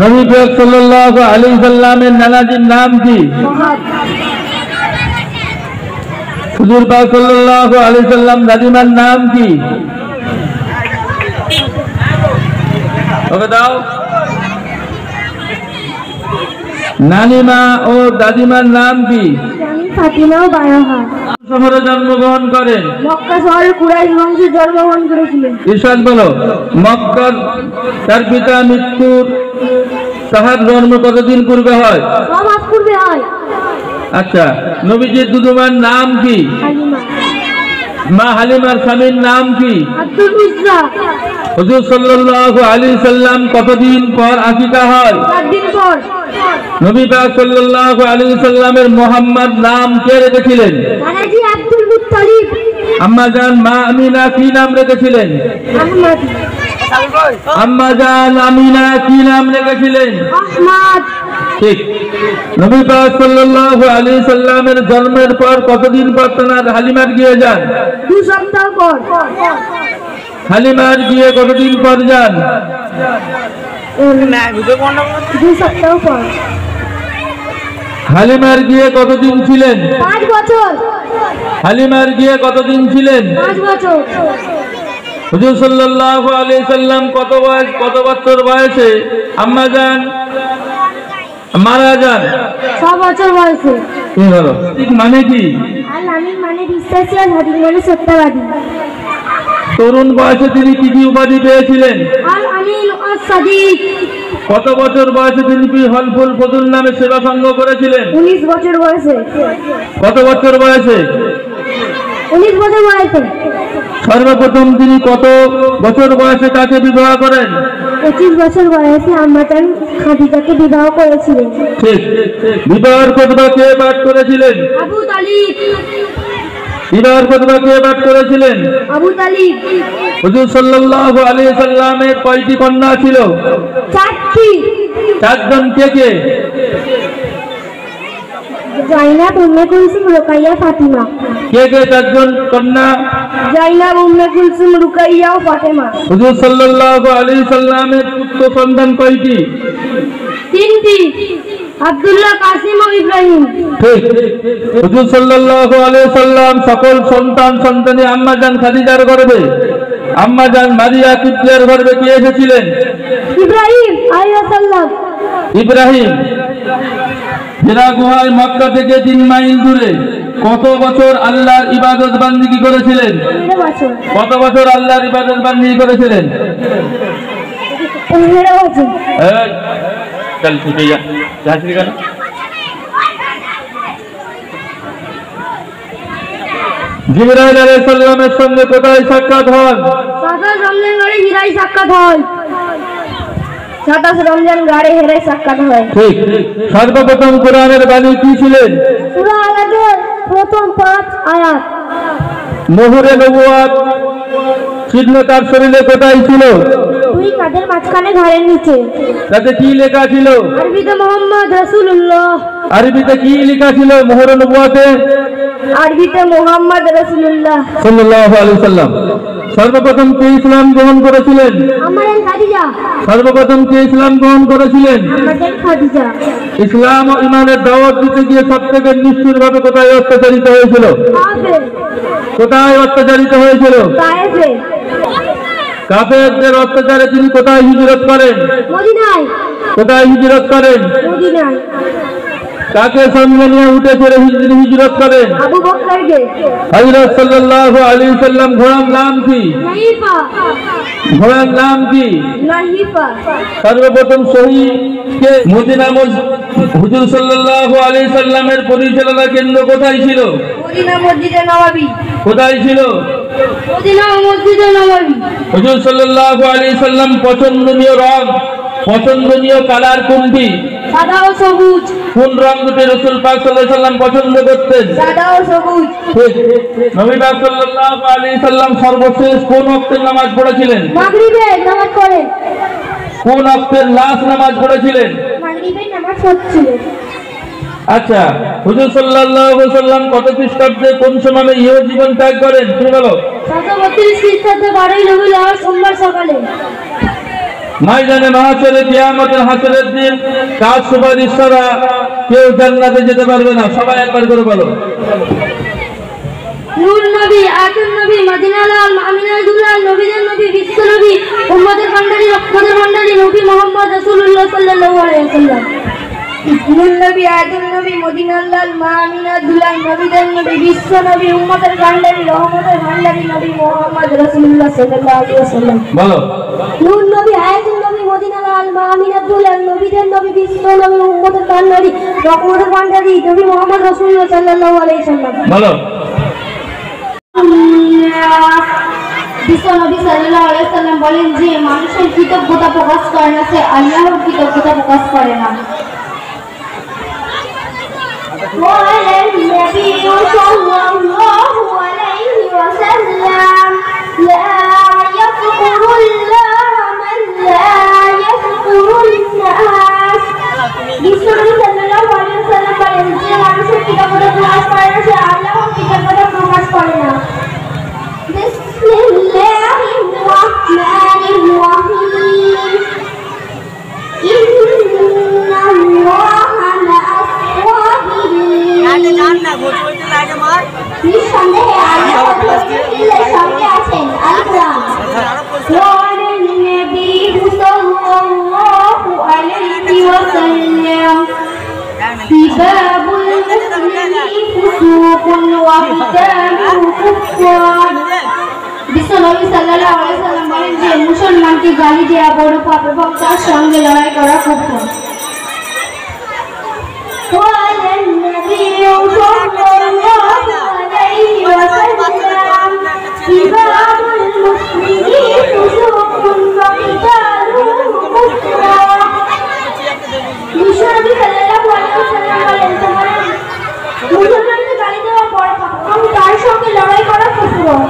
নবী পাক সাল্লাল্লাহু আলাইহি সাল্লামের নানাজির নাম কি? হুজুর পাক সাল্লাল্লাহু আলাইহি সাল্লাম দাদিমার নাম কি? ওকে দাও। নানিমা ও দাদিমার নাম কি? ফাতিমা ও বারাহা। শহরে জন্মগ্রহণ করেন? মক্কা শহরে কুরাইশ বংশে জন্মগ্রহণ করেছিলেন। ইরশাদ বলো। মক্কার তার পিতা মৃত্যুর তাহার জন্ম কতদিন পূর্বে হয়? 6 মাস পূর্বে হয়। আচ্ছা, নবীজির দুধুমার নাম কি? হালিমা। মা হালিমার স্বামীর নাম কি? আব্দুল উজ্জা। হুজুর সাল্লাল্লাহু আলাইহি সাল্লাম কতদিন পর আকিকা হয়? 4 দিন পর। নবী পাক সাল্লাল্লাহু আলাইহি সাল্লামের মুহাম্মদ নাম কে রেখেছিলেন? Nanaji Abdul Muttalib. আম্মা জান মা আমিনা কি নাম রেখেছিলেন? আহমদ। আম্মা জান আমিনা কি নাম রেখেছিলেন? আহমদ। ঠিক। নবী পাক সাল্লাল্লাহু আলাইহি সাল্লামের জন্মের পর কতদিন পর তার হালিমার গিয়ে যান? 2 সপ্তাহ পর। হালিমার গিয়ে কতদিন পর যান? 2 সপ্তাহ পর। হালিমার গিয়ে কতদিন ছিলেন? 5 বছর। হালিমার গিয়ে কতদিন ছিলেন? 5 বছর। হুজুর সাল্লাল্লাহু আলাইহি সাল্লাম কত বছর বয়সে আম্মা জান মারা যান? 6 বছর বয়সে। কি হলো? ঠিক মানে কি? আল আমিন মানে বিশ্বাসী আর হাদিস মানে সত্যবাদী। তরুণ বয়সে তিনি কি কি উপাধি পেয়েছিলেন? আল আমিন আস-সাদিক। কত বছর বয়সে তিনি হলফুল ফজল নামে সেবা সঙ্গ করেছিলেন? 19 বছর বয়সে। কত বছর বয়সে? 19 বছর বয়সে। সর্বপ্রথম তিনি কত বছর বয়সে কাকে বিবাহ করেন? 25 বছর বয়সে আম্মা জান খাদিজাকে বিবাহ করেছিলেন। ঠিক। বিবাহের খুতবা কে পাঠ করেছিলেন? আবু তালিব। বিবাহের খুতবা কে পাঠ করেছিলেন? আবু তালিব। হুজুর সাল্লাল্লাহু আলাইহি সাল্লামের কয়টি কন্যা ছিল? 4টি। 4 জন কে কে? জাইনাব, উম্মে কুলসুম, রুকাইয়া, ফাতিমা। কে কে 4 জন কন্যা? জাইনাব, উম্মে কুলসুম, রুকাইয়া ও ফাতেমা। হুজুর সাল্লাল্লাহু আলাইহি সাল্লামের পুত্র সন্তান কয়টি? 3টি। আব্দুল্লাহ, কাসিম ও ইব্রাহিম। ঠিক। হুজুর সাল্লাল্লাহু আলাইহি সাল্লাম সকল সন্তানে আম্মা জান খাদিজার গর্ভে আম্মা জান মারিয়া কিবতিয়ার গর্ভে কে এসেছিলেন? ইব্রাহিম আলাইহিস সালাম। ইব্রাহিম। হিরা গুহায় মক্কা থেকে 3 মাইল দূরে কত বছর আল্লাহর ইবাদত বান্দিগি করেছিলেন? 15 বছর। কত বছর আল্লাহর ইবাদত বান্দিগি করেছিলেন? 15 বছর। চল ঠিক আছে, যাচ্ছি কেন? জিবরাইল আলাইহিস সালামের সঙ্গে কোথায় সাক্ষাৎ হন? 27 রমজান গাড়ে হিরায় সাক্ষাৎ হয়। 27 রমজান গাড়ে হিরায় সাক্ষাৎ হয়। ঠিক। সর্বপ্রথম কোরআনের বাণী কি ছিলেন? সূরা আল-আলাকের প্রথম 5 আয়াত। মোহরে নবুয়ত চিহ্ন তার শরীরে কোথায় ছিল? 2 কাঁধের মাঝখানে ঘাড়ের নিচে। তাতে কি লেখা ছিল? আরবিতে মোহাম্মদ রাসূলুল্লাহ। আরবিতে কি লেখা ছিল মোহরে নবুয়তে? আরবিতে মোহাম্মদ রাসূলুল্লাহ সাল্লাল্লাহু আলাইহি সাল্লাম। সর্বপ্রথম কে ইসলাম গ্রহণ করেছিলেন? আম্মা জান খাদিজা। সর্বপ্রথম কে ইসলাম গ্রহণ করেছিলেন? আম্মা জান খাদিজা। ইসলাম ও ঈমানের দাওয়াত দিতে গিয়ে সবথেকে নিষ্ঠুরভাবে কোথায় অত্যাচারিত হয়েছিল? কাফের। কোথায় অত্যাচারিত হয়েছিল? তায়েফে। কাফেরদের অত্যাচারে তিনি কোথায় হিজরত করেন? মদিনায়। কোথায় হিজরত করেন? মদিনায়। কাকে সঙ্গে নিয়ে উঠে চলে হিজরত করেন? আবু বকরকে। হযরত সাল্লাল্লাহু আলাইহি সাল্লাম ঘোড়ার নাম কি? নাহিফা। ঘোড়ার নাম কি? নাহিফা। সর্বপ্রথম শহীদকে মদিনা মসজিদ হুজুর সাল্লাল্লাহু আলাইহি সাল্লামের পরিচালনা কেন্দ্র কোথায় ছিল? মদিনা মসজিদে নববী। কোথায় ছিল? মদিনা মসজিদে নববী। হুজুর সাল্লাল্লাহু আলাইহি সাল্লাম পছন্দনীয় রং পছন্দনীয় কালার কোনটি? সাদা ও সবুজ। কোন রং দুটি রাসূল পাক সাল্লাল্লাহু আলাইহি সাল্লাম পছন্দ করতেন? সাদা ও সবুজ। ঠিক। নবী পাক সাল্লাল্লাহু আলাইহি সাল্লাম সর্বশেষ কোন ওয়াক্তের নামাজ পড়েছিলেন? মাগরিবে নামাজ পড়ে। কোন ওয়াক্তের লাস্ট নামাজ পড়েছিলেন? মাগরিবে নামাজ পড়ছিলেন। আচ্ছা, হুজুর সাল্লাল্লাহু আলাইহি সাল্লাম কত খ্রিস্টাব্দে কোন সময়ে ইহ জীবন ত্যাগ করেন? তুমি বলো। 732 খ্রিস্টাব্দে 12ই রবিউল আউয়াল সোমবার সকালে। ময়দানে মাহশরে কিয়ামতের হাসরের দিন কাজ সুপারিশ ছাড়া কেউ জান্নাতে যেতে পারবে না। সবাই একবার করে বলো। নূর নবী, আতুন নবী, মদিনা লাল, আমিনার দুলাল, নবীদের নবী, বিশ্ব নবী, উম্মতের ভান্ডারী, রহমতের ভান্ডারী নবী মুহাম্মদ রাসূলুল্লাহ সাল্লাল্লাহু আলাইহি ওয়াসাল্লাম। নূর নবী, আতুন নবী, মদিনা লাল, আমিনার দুলাল, নবীদের নবী, বিশ্ব নবী, উম্মতের ভান্ডারী, রহমতের ভান্ডারী নবী মুহাম্মদ রাসূলুল্লাহ সাল্লাল্লাহু আলাইহি ওয়াসাল্লাম। বলো। নূর নবী, আতুন নবী, মদিনা লাল, আমিনার দুলাল, নবীদের নবী, বিশ্ব নবী, উম্মতের ভান্ডারী, রহমতের ভান্ডারী নবী মুহাম্মদ রাসূলুল্লাহ সাল্লাল্লাহু আলাইহি ওয়াসাল্লাম। বলো। বিশ্বনবী সাল্লাল্লাহু আলাইহি ওয়াসাল্লাম বলেন যে মানুষের কৃতজ্ঞতা প্রকাশ করে না, সে আল্লাহর কৃতজ্ঞতা প্রকাশ করে না। বিশ্বনবী সাল্লাল্লাহু আলাইহি ওয়াসাল্লাম বলেন যে মানুষের কৃতজ্ঞতা প্রকাশ করে না, সে আল্লাহর কৃতজ্ঞতা প্রকাশ করে না। سباب المسلم فسوق وقتاله كفار। বিশ্বনবী সাল্লাল্লাহু আলাইহি ওয়াসাল্লাম বলেন যে মুসলমানকে গালি দেওয়া বড় পাপ এবং তার সঙ্গে লড়াই করা কুফর। قال النبي صلى الله عليه وسلم سباب المسلم فسوق وقتاله كفر। বিশ্বনবী সাল্লাল্লাহু আলাইহি ওয়াসাল্লাম বলেন মুসলমানকে গালি দেওয়া বড় পাপ এবং তার সঙ্গে লড়াই করা কুফর।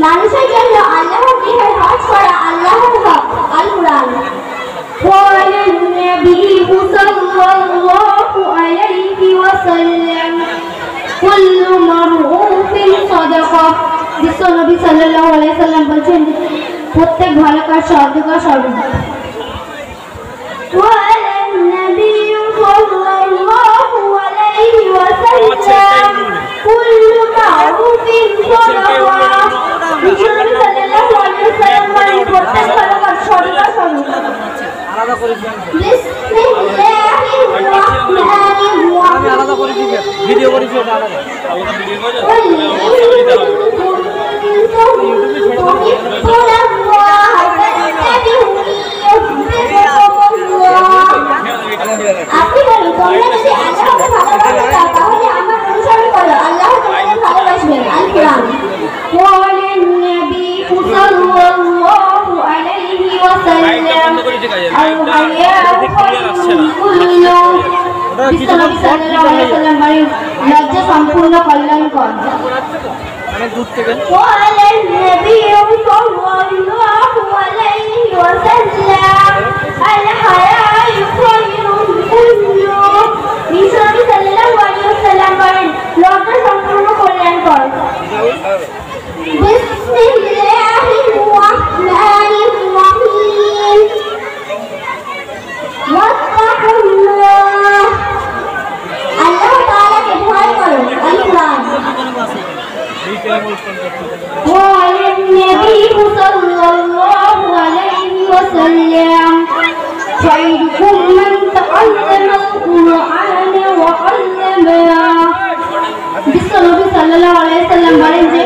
মানুষের জন্য আল্লাহর বিধান হজ করা আল্লাহর হক আল কুরআন। قال النبي صلى الله عليه وسلم كل معروف صدقة। বিশ্বনবী সাল্লাল্লাহু আলাইহি ওয়াসাল্লাম বলেন প্রত্যেক ভালো কাজ সদকা স্বরূপ। قال النبي صلى الله عليه وسلم كل معروف صدقة। বিশ্বনবী সাল্লাল্লাহু আলাইহি ওয়াসাল্লাম বলেন প্রত্যেক ভালো কাজ সদকা স্বরূপ। ভিডিও করেছি ওটা আলাদা আপনি বলুন তোমরা যদি আল্লাহকে ভালোবাসো তাহলে আমার অনুসরণ করো, আল্লাহ তোমাদের ভালোবাসবেন। আল কুরআন। قال النبي صلى الله عليه وسلم الحياء كله। বিশ্বনবী সাল্লাল্লাহু আলাইহি ওয়াসাল্লাম বলেন লজ্জা সম্পূর্ণ কল্যাণকর। قال النبي صلى الله عليه وسلم الحياء خير كله। বিশ্বনবী সাল্লাল্লাহু আলাইহি ওয়াসাল্লাম বলেন লজ্জা সম্পূর্ণ কল্যাণকর। বিসমিল্লাহির রহমানির রহিম। ওয়াত্তাকুল্লাহ। আল্লাহ তাআলাকে ভয় করো। আল কুরআন। قال النبي صلى الله عليه وسلم خيركم من تعلم القرآن وعلمه। বিশ্বনবী সাল্লাল্লাহু আলাইহি ওয়াসাল্লাম বলেন যে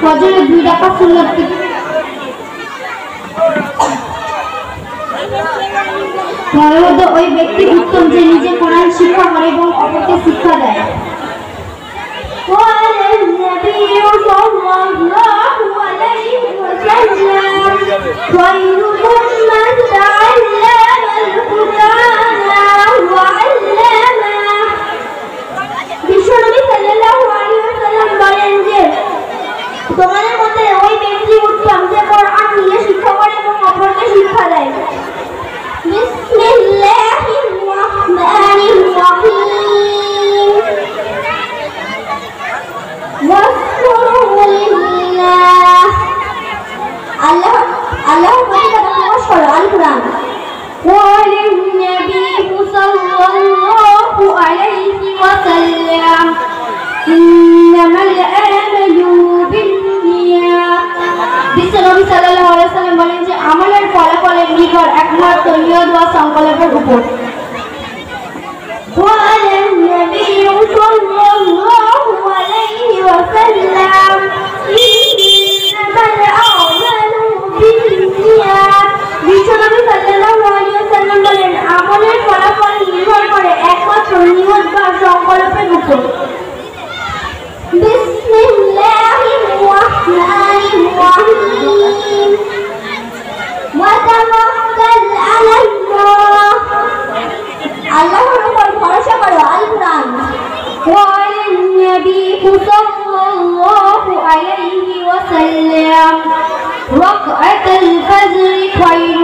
ফজরের 2 রাকাত সুন্নাত তার মধ্যে ওই ব্যক্তি উত্তম যে নিজে কোরআন শিক্ষা করে এবং অপরকে শিক্ষা দেয়। قال النبي صلى الله عليه وسلم خيركم من تعلم القرآن وعلمه। বিশ্বনবী সাল্লাল্লাহু আলাইহি ওয়াসাল্লাম বলেন যে তোমাদের মধ্যে ওই ব্যক্তি উত্তম যে কোরআন নিজে শিক্ষা করে এবং অপরকে শিক্ষা দেয়। সংকল্পের উপর। قال النبي صلى الله عليه وسلم إنما الأعمال بالنيات। বিশ্বনবী সাল্লাল্লাহু আলাইহি ওয়াসাল্লাম বলেন, আমলের ফলাফল নির্ভর করে একমাত্র নিয়ত বা সংকল্পের উপর। বিসমিল্লাহির রাহমানির রাহিম ওয়া তাওয়াক্কাল আলাল্লাহ। আল্লাহর উপর ভরসা করো। আল কুরআন। قال النبي صلى الله عليه وسلم ركعة الفجر خير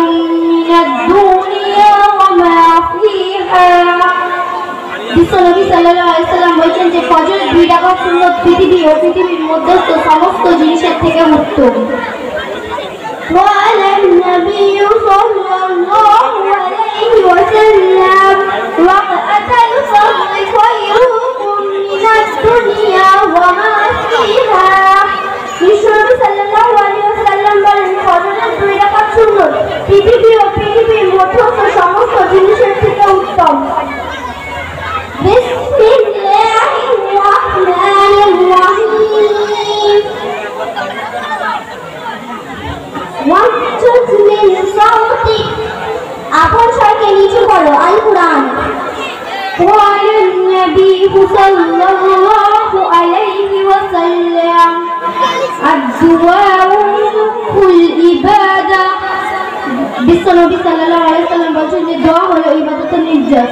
من الدنيا وما فيها। বিশ্বনবী সাল্লাল্লাহু আলাইহি ওয়াসাল্লাম বলেছেন যে ফজরের 2 রাকাত সুন্নাত পৃথিবী ও পৃথিবীর মধ্যস্থ সমস্ত জিনিসের থেকে উত্তম। قال النبي صلى الله عليه وسلم ركعة الفجر خير من الدنيا وما فيها। বিশ্বনবী সাল্লাল্লাহু আলাইহি ওয়াসাল্লাম বলেন, ফজরের 2 রাকাত সুন্নাত পৃথিবী ও পৃথিবীর মধ্যস্থ সমস্ত জিনিসের থেকে উত্তম। বিসমিল্লাহির রাহমানির রাহিম ওয়াকতুব মিন সাওতিক। আপন স্বরকে নিচু করো। আল কুরআন। قال النبي صلى الله عليه وسلم الدعاء العبادة। বিশ্বনবী সাল্লাল্লাহু আলাইহি ওয়াসাল্লাম বলেছেন যে দোয়া হলো ইবাদতের নির্যাস।